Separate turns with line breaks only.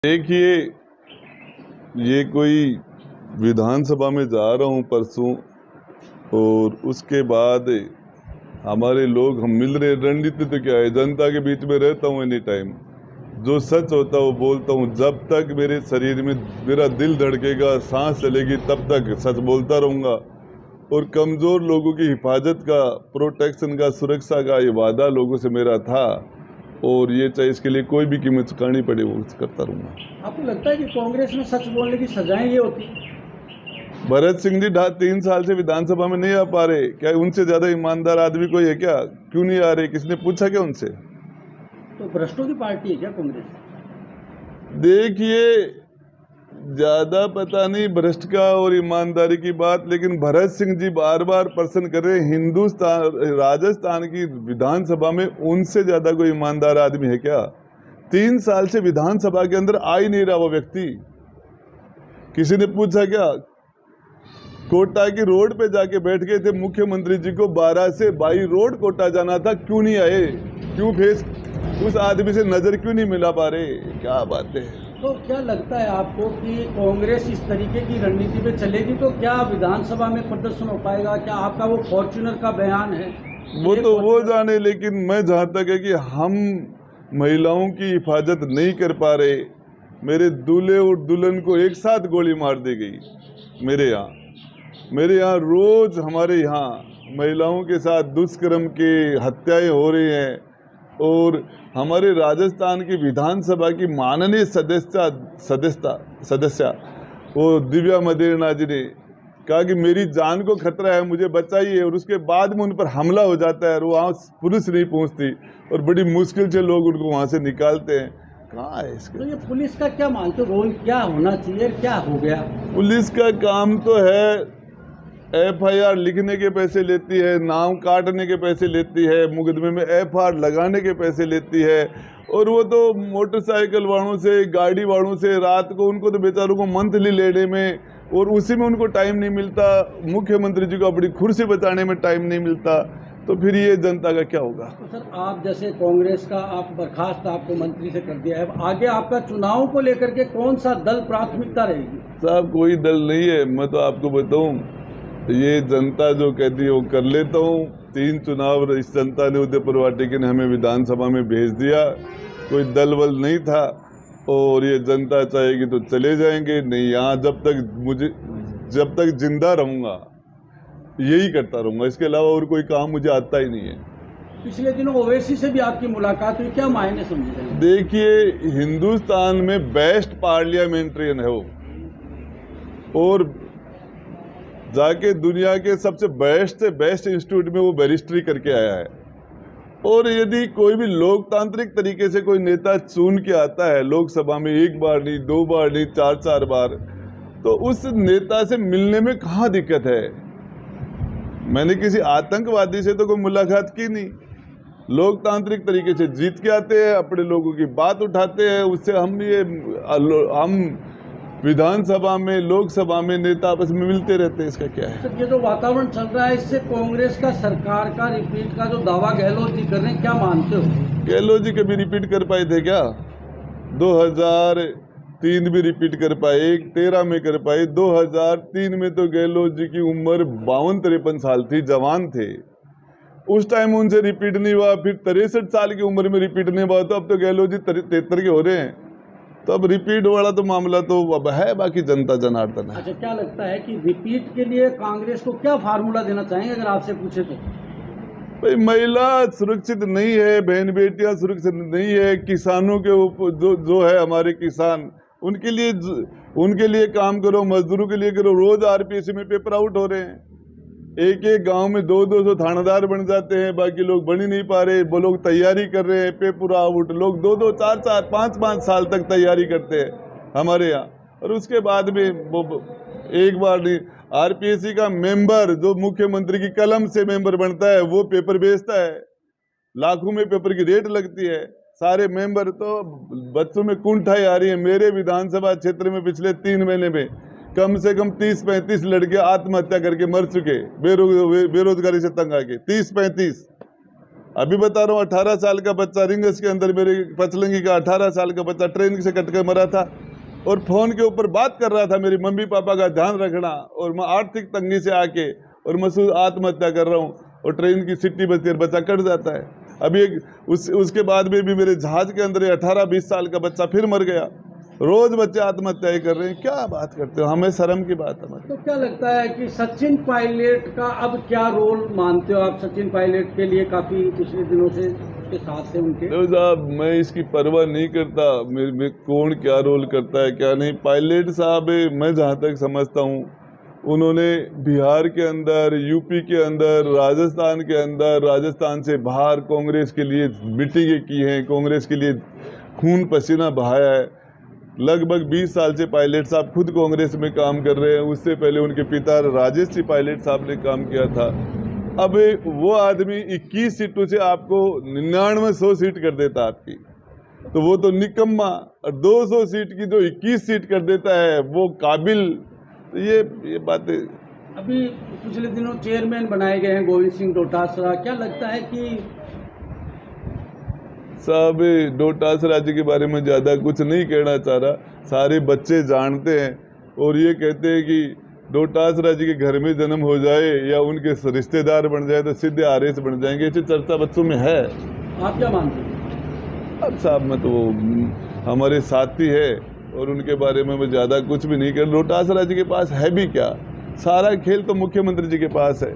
देखिए, ये कोई विधानसभा में जा रहा हूँ परसों, और उसके बाद हमारे लोग हम मिल रहे। रणनीति तो क्या है, जनता के बीच में रहता हूँ एनी टाइम, जो सच होता है वो बोलता हूँ। जब तक मेरे शरीर में मेरा दिल धड़केगा, सांस चलेगी, तब तक सच बोलता रहूँगा। और कमज़ोर लोगों की हिफाजत का, प्रोटेक्शन का, सुरक्षा का ये वादा लोगों से मेरा था, और ये चाहे इसके लिए कोई भी कीमत चुकानी पड़े वो करता रहूँगा।
आपको लगता है कि कांग्रेस में सच बोलने की सजाएं ये होती?
भरत सिंह जी 3 साल से विधानसभा में नहीं आ पा रहे, क्या उनसे ज्यादा ईमानदार आदमी कोई है क्या? क्यों नहीं आ रहे? किसने पूछा क्या उनसे?
तो भ्रष्टों की पार्टी है क्या कांग्रेस?
देखिए, ज्यादा पता नहीं भ्रष्ट का और ईमानदारी की बात, लेकिन भरत सिंह जी बार बार प्रश्न कर रहे हैं, हिंदुस्तान राजस्थान की विधानसभा में उनसे ज्यादा कोई ईमानदार आदमी है क्या? 3 साल से विधानसभा के अंदर आ ही नहीं रहा वो व्यक्ति। किसी ने पूछा क्या? कोटा की रोड पे जाके बैठ गए थे मुख्यमंत्री जी को, 12 से 22 रोड कोटा जाना था, क्यों नहीं आए? क्यों फेस उस आदमी से नजर क्यों नहीं मिला पा रहे? क्या बात है।
तो क्या लगता है आपको कि कांग्रेस इस तरीके की रणनीति पे चलेगी तो क्या विधानसभा में प्रदर्शन हो पाएगा? क्या आपका वो फॉर्च्यूनर का बयान है
वो तो वो जाने, लेकिन मैं जहाँ तक है कि हम महिलाओं की हिफाजत नहीं कर पा रहे। मेरे दूल्हे और दुल्हन को एक साथ गोली मार दी गई मेरे यहाँ रोज हमारे यहाँ महिलाओं के साथ दुष्कर्म की हत्याएं हो रही हैं। और हमारे राजस्थान की विधानसभा की माननीय सदस्य वो दिव्या मदेरणा जी ने कहा कि मेरी जान को खतरा है, मुझे बचाइए, और उसके बाद में उन पर हमला हो जाता है और वहाँ पुलिस नहीं पहुँचती और बड़ी मुश्किल से लोग उनको वहाँ से निकालते हैं। कहाँ है इसके?
तो ये पुलिस का क्या मानते हो, रोल क्या होना चाहिए, क्या हो गया?
पुलिस का काम तो है FIR लिखने के पैसे लेती है, नाम काटने के पैसे लेती है, मुकदमे में FR लगाने के पैसे लेती है, और वो तो मोटरसाइकिल वालों से, गाड़ी वालों से रात को उनको तो बेचारों को मंथली लेने में, और उसी में उनको टाइम नहीं मिलता। मुख्यमंत्री जी को अपनी कुर्सी बचाने में टाइम नहीं मिलता, तो फिर ये जनता का क्या होगा?
तो सर, आप जैसे कांग्रेस का आप बर्खास्त आपको मंत्री से कर दिया है, आगे आपका चुनाव को लेकर के कौन सा दल प्राथमिकता रहेगी?
साहब, कोई दल नहीं है। मैं तो आपको बताऊं, ये जनता जो कहती है वो कर लेता हूँ। 3 चुनाव इस जनता ने उदयपुर वाटिका ने हमें विधानसभा में भेज दिया, कोई दल वल नहीं था, और ये जनता चाहेगी तो चले जाएंगे, नहीं यहाँ जब तक जिंदा रहूँगा यही करता रहूँगा। इसके अलावा और कोई काम मुझे आता ही नहीं है।
पिछले दिनों ओवैसी से भी आपकी मुलाकात हुई, क्या मायने समझ रहे हैं?
देखिए, हिंदुस्तान में बेस्ट पार्लियामेंट्रियन है वो, और जाके दुनिया के सबसे बेस्ट से बेस्ट इंस्टीट्यूट में वो बैरिस्ट्री करके आया है। और यदि कोई भी लोकतांत्रिक तरीके से कोई नेता चुन के आता है लोकसभा में, 1 बार नहीं, 2 बार नहीं, 4 बार, तो उस नेता से मिलने में कहाँ दिक्कत है? मैंने किसी आतंकवादी से तो कोई मुलाकात की नहीं। लोकतांत्रिक तरीके से जीत के आते हैं, अपने लोगों की बात उठाते हैं, उससे हम विधानसभा में, लोकसभा में नेता आपस में मिलते रहते हैं। इसका क्या है?
सर, ये जो वातावरण चल रहा है, इससे कांग्रेस का सरकार का रिपीट का जो दावा गहलोत जी कर रहे हैं, क्या मानते हो?
गहलोत जी कभी रिपीट कर पाए थे क्या? 2003 भी रिपीट कर पाए, 13 में कर पाए, 2003 में तो गहलोत जी की उम्र 52-53 साल थी, जवान थे। उस टाइम उनसे रिपीट नहीं हुआ, फिर 63 साल की उम्र में रिपीट नहीं हुआ, तो अब तो गहलोत जी 73 के हो रहे हैं, तो अब रिपीट वाला तो मामला तो अब है, बाकी जनता जनार्दन है।
अच्छा, क्या लगता है कि रिपीट के लिए कांग्रेस को क्या फार्मूला देना चाहेंगे अगर आपसे पूछे तो?
भाई, महिला सुरक्षित नहीं है, बहन बेटियां सुरक्षित नहीं है, किसानों के ऊपर जो है हमारे किसान, उनके लिए काम करो, मजदूरों के लिए करो। रोज RPSC में पेपर आउट हो रहे हैं, एक गांव में 200 थानेदार बन जाते हैं, बाकी लोग बन ही नहीं पा रहे। वो लोग तैयारी कर रहे हैं, पेपर आउट, लोग 2-2, 4-4, 5-5 साल तक तैयारी करते हैं हमारे यहाँ, और उसके बाद में वो एक बार नहीं। RPSC का मेंबर जो मुख्यमंत्री की कलम से मेंबर बनता है, वो पेपर बेचता है, लाखों में पेपर की रेट लगती है। सारे मेंबर तो बच्चों में कुंठाई आ रही है। मेरे विधानसभा क्षेत्र में पिछले 3 महीने में कम से कम 30-35 लड़के आत्महत्या करके मर चुके, बेरोजगारी से तंग आके, 30-35। अभी बता रहा हूँ, 18 साल का बच्चा रिंगस के अंदर, मेरे पचलंगी का 18 साल का बच्चा ट्रेन से कट कर मरा था, और फ़ोन के ऊपर बात कर रहा था मेरी मम्मी पापा का ध्यान रखना, और मैं आर्थिक तंगी से आके और मैं आत्महत्या कर रहा हूँ, और ट्रेन की सीटी बजती है, बच्चा कट जाता है। अभी उसके बाद में भी मेरे जहाज़ के अंदर 18-20 साल का बच्चा फिर मर गया। रोज़ बच्चे आत्महत्याएं कर रहे हैं। क्या बात करते हो, हमें शर्म की बात है।
तो क्या लगता है कि सचिन पायलट का अब क्या रोल मानते हो आप? सचिन पायलट के लिए काफ़ी पिछले दिनों से उसके साथ थे उनके।
तो साहब, मैं इसकी परवाह नहीं करता मेरे कौन क्या रोल करता है क्या नहीं। पायलट साहब, मैं जहाँ तक समझता हूँ, उन्होंने बिहार के अंदर, यूपी के अंदर, राजस्थान के अंदर, राजस्थान से बाहर कांग्रेस के लिए मीटिंगें की हैं, कांग्रेस के लिए खून पसीना बहाया है। लगभग 20 साल से पायलट साहब खुद कांग्रेस में काम कर रहे हैं। उससे पहले उनके पिता राजेश जी पायलट साहब ने काम किया था। अब वो आदमी 21 सीटों से आपको 99-100 सीट कर देता आपकी, तो वो तो निकम्मा। और 200 सीट की जो 21 सीट कर देता है वो काबिल। तो ये बातें।
अभी पिछले दिनों चेयरमैन बनाए गए हैं गोविंद सिंह डोटासरा, क्या लगता है कि
साहब, डोटासरा जी के बारे में ज़्यादा कुछ नहीं कहना चाह रहा। सारे बच्चे जानते हैं और ये कहते हैं कि डोटासरा जी के घर में जन्म हो जाए या उनके रिश्तेदार बन जाए तो सीधे आरएस बन जाएंगे। ऐसी चर्चा बच्चों में है।
आप क्या मानते हैं?
अब साहब, मैं तो हमारे साथी है और उनके बारे में मैं ज़्यादा कुछ भी नहीं कर। डोटासरा जी के पास है भी क्या, सारा खेल तो मुख्यमंत्री जी के पास है।